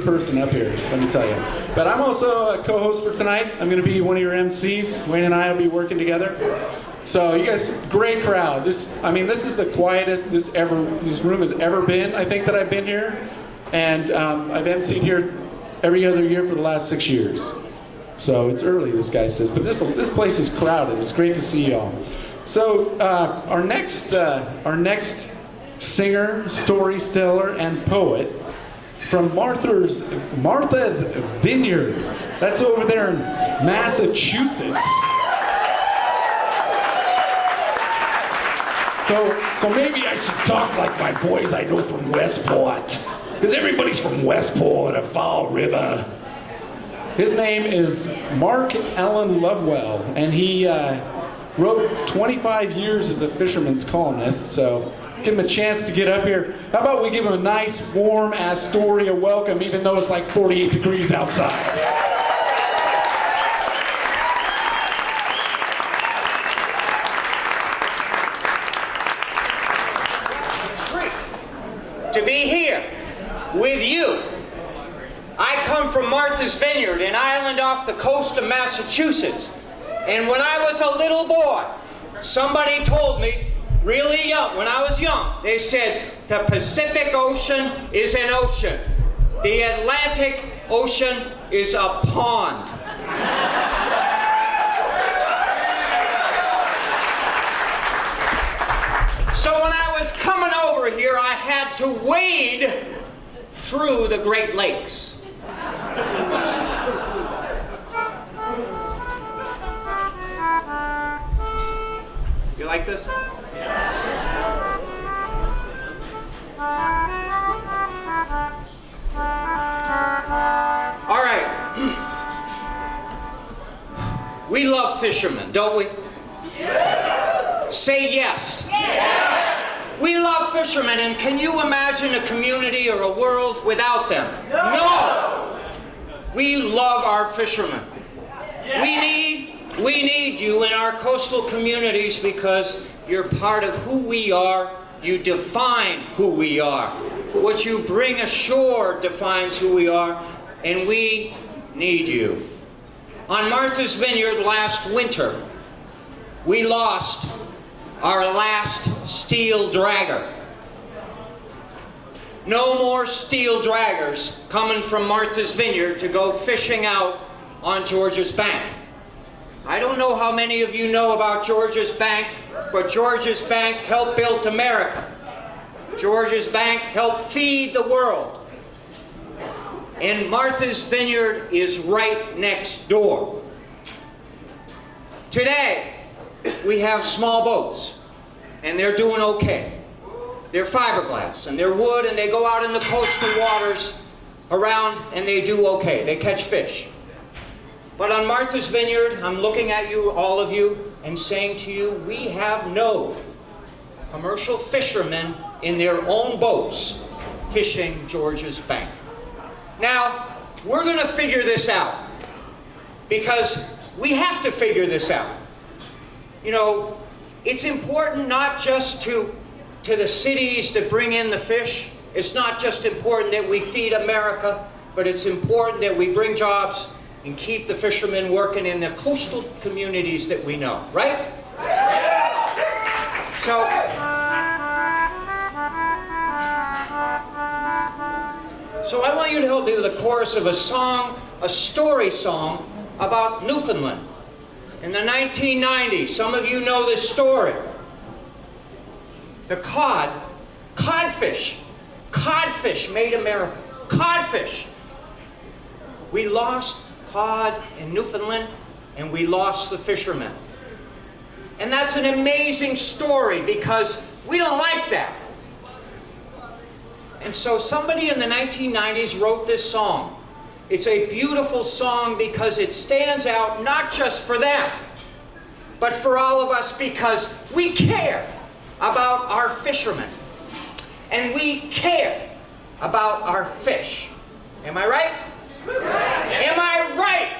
first person up here, let me tell you. But I'm also a co-host for tonight. I'm going to be one of your MCs. Wayne and I will be working together. So you guys, great crowd. This is the quietest this room has ever been, I think, that I've been here. And I've MC'd here every other year for the last 6 years. So it's early, this guy says, but this place is crowded. It's great to see y'all. So our next singer, storyteller, and poet from Martha's Vineyard. That's over there in Massachusetts. So maybe I should talk like my boys I know from Westport, because everybody's from Westport or Fall River. His name is Mark Allen Lovewell, and he wrote 25 years as a fisherman's columnist, so give him a chance to get up here. How about we give him a nice, warm Astoria welcome, even though it's like 48 degrees outside. It's great to be here with you. I come from Martha's Vineyard, an island off the coast of Massachusetts. And when I was a little boy, somebody told me, really young, when I was young, they said, the Pacific Ocean is an ocean. The Atlantic Ocean is a pond. So when I was coming over here, I had to wade through the Great Lakes. You like this? All right. We love fishermen, don't we? Yes. Say yes. Yes. We love fishermen, and can you imagine a community or a world without them? No. We love our fishermen. Yes. We need you in our coastal communities because you're part of who we are. You define who we are. What you bring ashore defines who we are, and we need you. On Martha's Vineyard last winter, we lost our last steel dragger. No more steel draggers coming from Martha's Vineyard to go fishing out on George's Bank. I don't know how many of you know about George's Bank, but George's Bank helped build America. George's Bank helped feed the world. And Martha's Vineyard is right next door. Today, we have small boats, and they're doing okay. They're fiberglass, and they're wood, and they go out in the coastal waters around, and they do okay. They catch fish. But on Martha's Vineyard, I'm looking at you, all of you, and saying to you, we have no commercial fishermen in their own boats fishing George's Bank. Now, we're going to figure this out, because we have to figure this out. You know, it's important not just to the cities to bring in the fish. It's not just important that we feed America, but it's important that we bring jobs and keep the fishermen working in the coastal communities that we know, right? So I want you to help me with a chorus of a song, a story song about Newfoundland. In the 1990s, some of you know this story. The codfish made America. Codfish. We lost cod in Newfoundland, and we lost the fishermen. And that's an amazing story because we don't like that. And so somebody in the 1990s wrote this song. It's a beautiful song because it stands out not just for them, but for all of us because we care about our fishermen. And we care about our fish. Am I right? Am I right?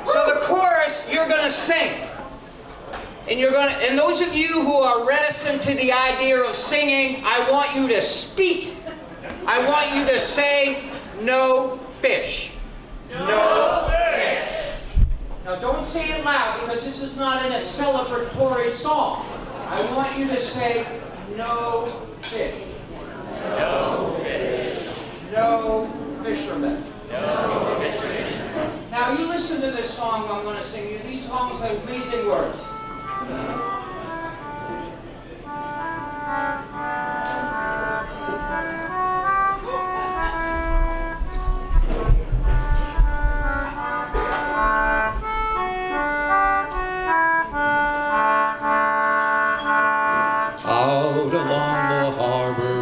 So the chorus you're going to sing. And those of you who are reticent to the idea of singing, I want you to speak I want you to say no fish. No fish. Now don't say it loud because this is not in a celebratory song. I want you to say no fish. No fish. No fishermen. No fishermen. Now you listen to this song I'm going to sing you. These songs have amazing words. Out along the harbor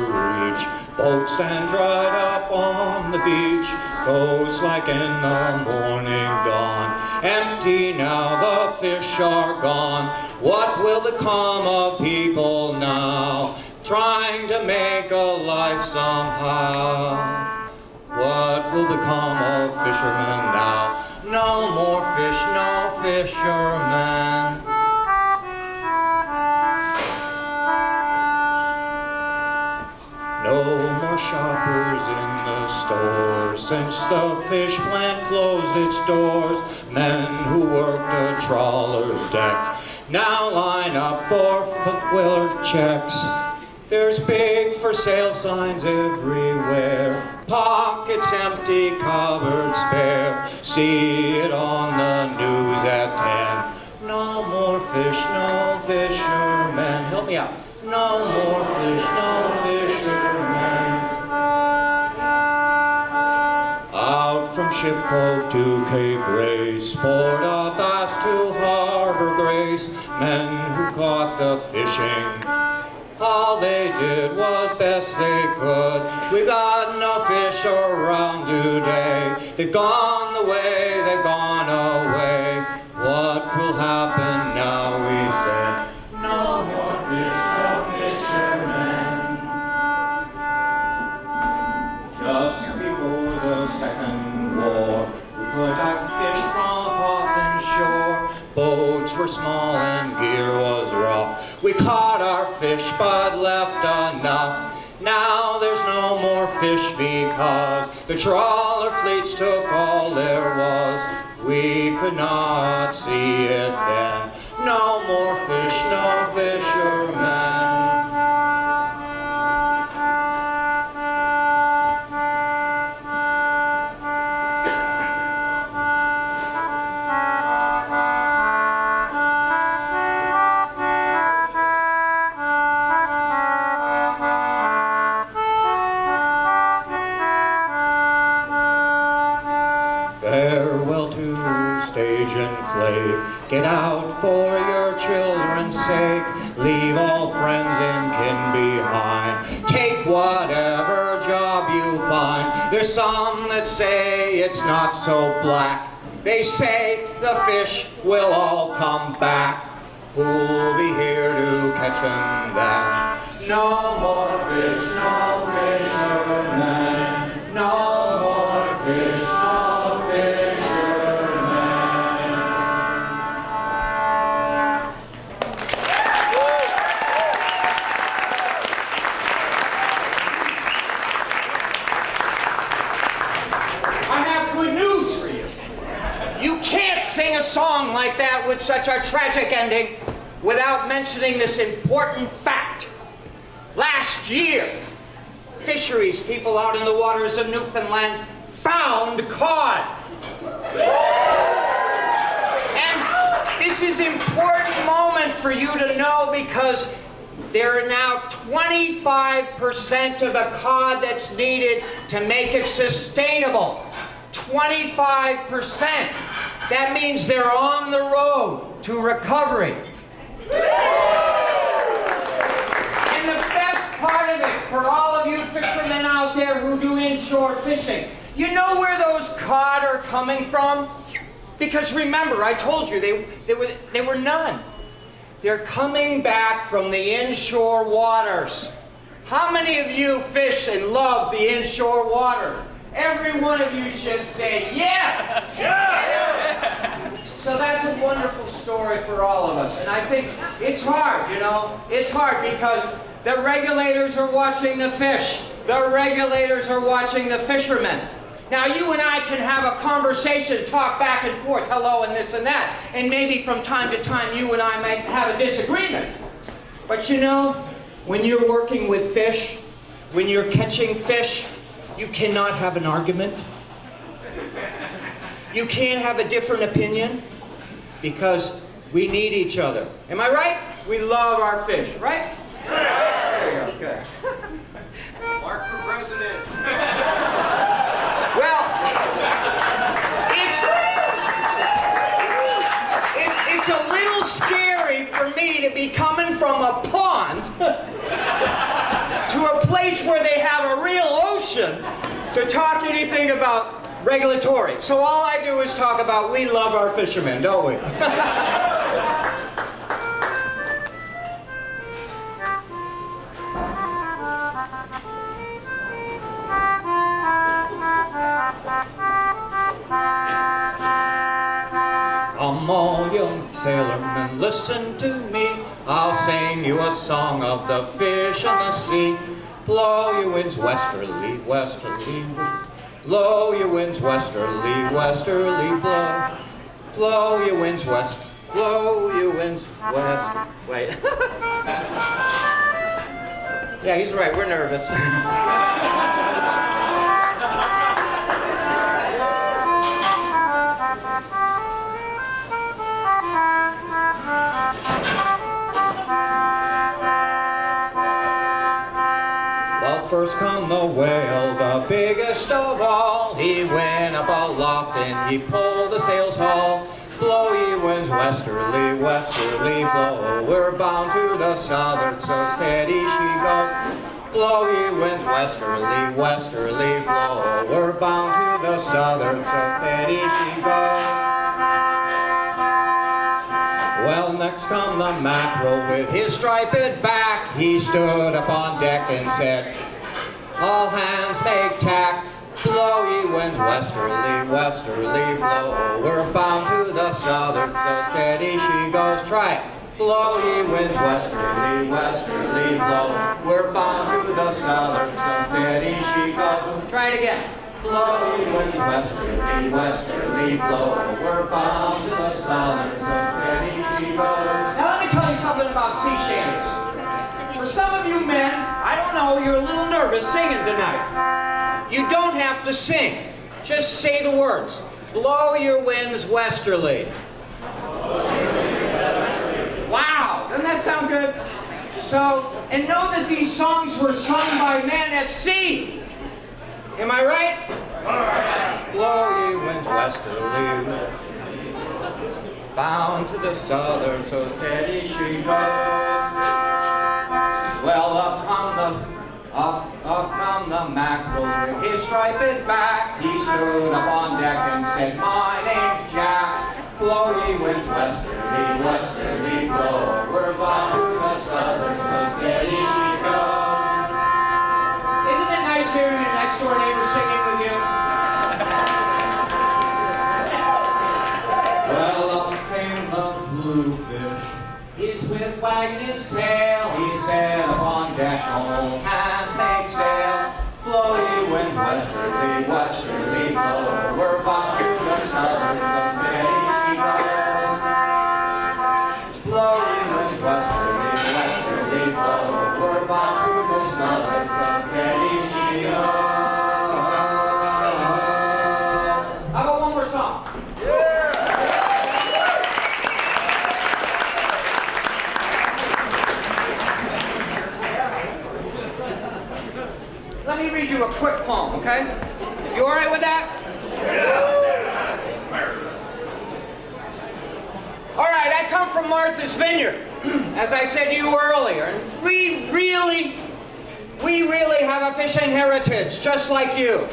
reach, boats stand dried up on the beach. Ghosts like in the morning dawn, empty now the fish are gone. What will become of people now, trying to make a life somehow? What will become of fishermen now? No more fish, no fishermen. No more shoppers in the stores since the fish plant closed its doors. Men who worked the trawler's decks now line up for footwear checks. There's big for sale signs everywhere, pockets empty, cupboards bare. See it on the news at 10. No more fish, no fishermen. Help me out. No more fish, no fishermen. Out from Ship Cove to Cape Race, poured a bass to Harbor Grace. Men who caught the fishing, all they did was best they could. We got no fish around today. They've gone the way, they've gone away. What will happen now, we say? No more fish, no fishermen. Just before the Second War, we could act fish from Hawthorne shore. Boats were small and gear was rough. We caught our fish but left enough. Now there's no more fish because the trawler fleets took all there was. We could not see it then. No more fish, no fishermen. Farewell to stage and flake. Get out for your children's sake. Leave all friends and kin behind. Take whatever job you find. There's some that say it's not so black. They say the fish will all come back. Who'll be here to catch 'em then? No more fish, no fishermen. No more fish, no fishermen. I have good news for you. You can't sing a song like that with such a tragic ending without mentioning this important fact. Last year, fisheries people out in the waters of Newfoundland found cod. And this is an important moment for you to know because there are now 25% of the cod that's needed to make it sustainable. 25%. That means they're on the road to recovery. And the best part of it, for all of you fishermen out there who do inshore fishing, you know where those cod are coming from? Because remember, I told you, they were none. They're coming back from the inshore waters. How many of you fish and love the inshore water? Every one of you should say, yeah! Yeah! So that's a wonderful story for all of us. And I think it's hard, you know? It's hard because the regulators are watching the fish. The regulators are watching the fishermen. Now you and I can have a conversation, talk back and forth, hello and this and that, and maybe from time to time you and I might have a disagreement. But you know, when you're working with fish, when you're catching fish, you cannot have an argument. You can't have a different opinion because we need each other. Am I right? We love our fish, right? There you go. Good. Mark for president. Well, it's a little scary for me to be coming from a pond to a place where they have a real ocean to talk anything about regulatory. So all I do is talk about we love our fishermen, don't we? Come all young sailormen, listen to me. I'll sing you a song of the fish and the sea. Blow your winds westerly, westerly. Blow your winds westerly, westerly, blow. Blow your winds west, blow your winds west. Wait. Yeah, he's right, we're nervous. Well, first come the whale, the biggest of all. He went up aloft and he pulled the sails haul. Blow ye winds westerly, westerly, blow. We're bound to the southward, so steady she goes. Blow ye winds westerly, westerly, blow. We're bound to the southward, so steady she goes. Well, next come the mackerel with his striped back. He stood up on deck and said, all hands make tack. Blow ye winds westerly, westerly, blow. We're bound to the southward, so steady she goes. Try it. Blow ye winds westerly, westerly, blow. We're bound to the southward, so steady she goes. Try it again. Blow ye winds westerly, westerly, blow. We're bound to the southward, so steady she goes. Now let me tell you something about sea shanties. For some of you men, I don't know, you're a little nervous singing tonight. You don't have to sing. Just say the words. Blow your winds westerly. Wow, doesn't that sound good? So, and know that these songs were sung by men at sea. Am I right? Blow ye winds westerly, bound to the southern, so steady she goes. Well, up come the mackerel with his striped back. He stood up on deck and said, my name's Jack. Blow ye winds westerly, westerly, blow. We're bound to the southern, so steady she goes. Isn't it nice hearing your next door neighbor singing with you? Well, up came the bluefish. He's with wagging his tail. He said upon deck, all hands make sail. Blow ye winds westerly, westerly, blow. We're bound to the southern, so steady she goes. Blow ye winds westerly, westerly, blow. We're bound to the southern, so steady she goes. How about one more song? Let me read you a quick poem, okay? You all right with that? All right, I come from Martha's Vineyard, as I said to you earlier. And we really have a fishing heritage, just like you.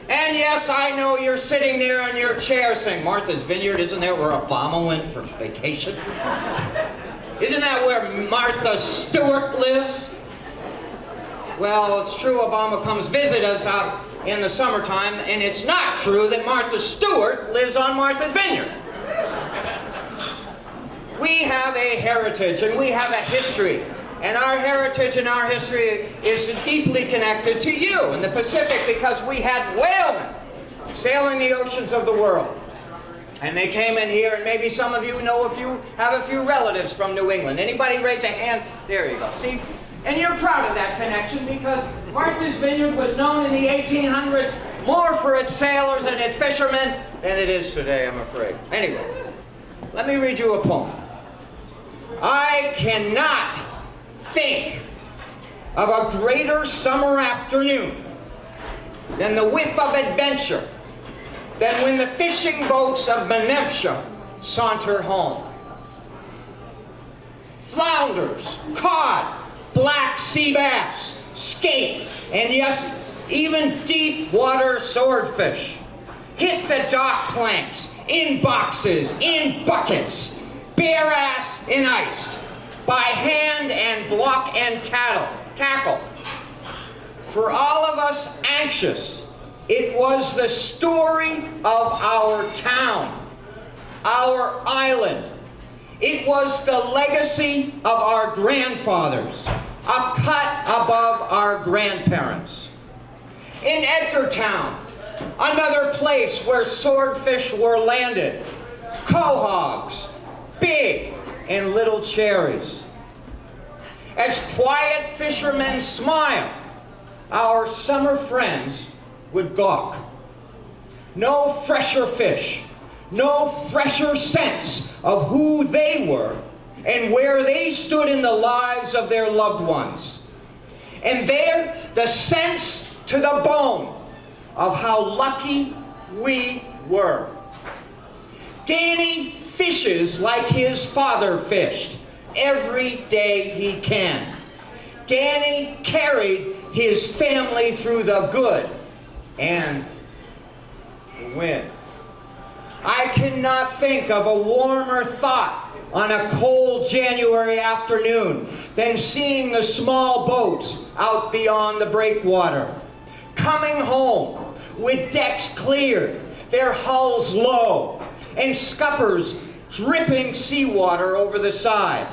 And yes, I know you're sitting there in your chair saying, Martha's Vineyard, isn't that where Obama went for vacation? Isn't that where Martha Stewart lives? Well, it's true Obama comes visit us out in the summertime, and it's not true that Martha Stewart lives on Martha's Vineyard. We have a heritage and we have a history. And our heritage and our history is deeply connected to you in the Pacific because we had whalemen sailing the oceans of the world. And they came in here, and maybe some of you have a few relatives from New England. Anybody raise a hand? There you go. See? And you're proud of that connection because Martha's Vineyard was known in the 1800s more for its sailors and its fishermen than it is today, I'm afraid. Anyway, let me read you a poem. I cannot think of a greater summer afternoon than the whiff of adventure, than when the fishing boats of Menemsha saunter home. Flounders, cod, black sea bass, skate, and yes, even deep water swordfish hit the dock planks in boxes, in buckets, bare ass and iced, by hand and block and tackle. For all of us anxious, it was the story of our town, our island. It was the legacy of our grandfathers, a cut above our grandparents. In Edgartown, another place where swordfish were landed, quahogs, big and little cherries. As quiet fishermen smile, our summer friends would gawk. No fresher fish, no fresher sense of who they were and where they stood in the lives of their loved ones. And there, the sense to the bone of how lucky we were. Danny fishes like his father fished every day he can. Danny carried his family through the good and the wind. I cannot think of a warmer thought on a cold January afternoon than seeing the small boats out beyond the breakwater, coming home with decks cleared, their hulls low, and scuppers dripping seawater over the side,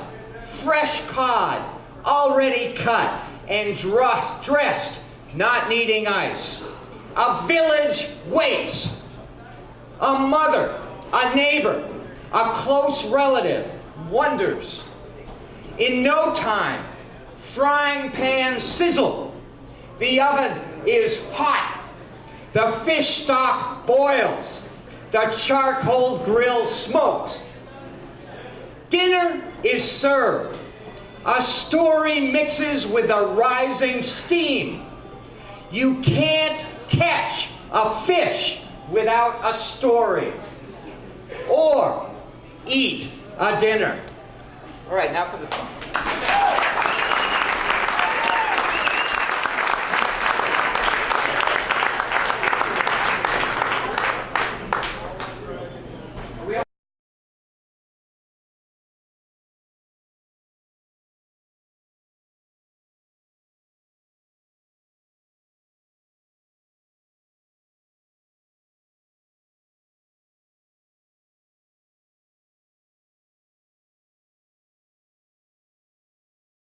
fresh cod already cut and dressed, not needing ice. A village waits. A mother, a neighbor, a close relative wonders. In no time, frying pan sizzle. The oven is hot. The fish stock boils. The charcoal grill smokes. Dinner is served. A story mixes with the rising steam. You can't catch a fish without a story, or eat a dinner. All right, now for the song.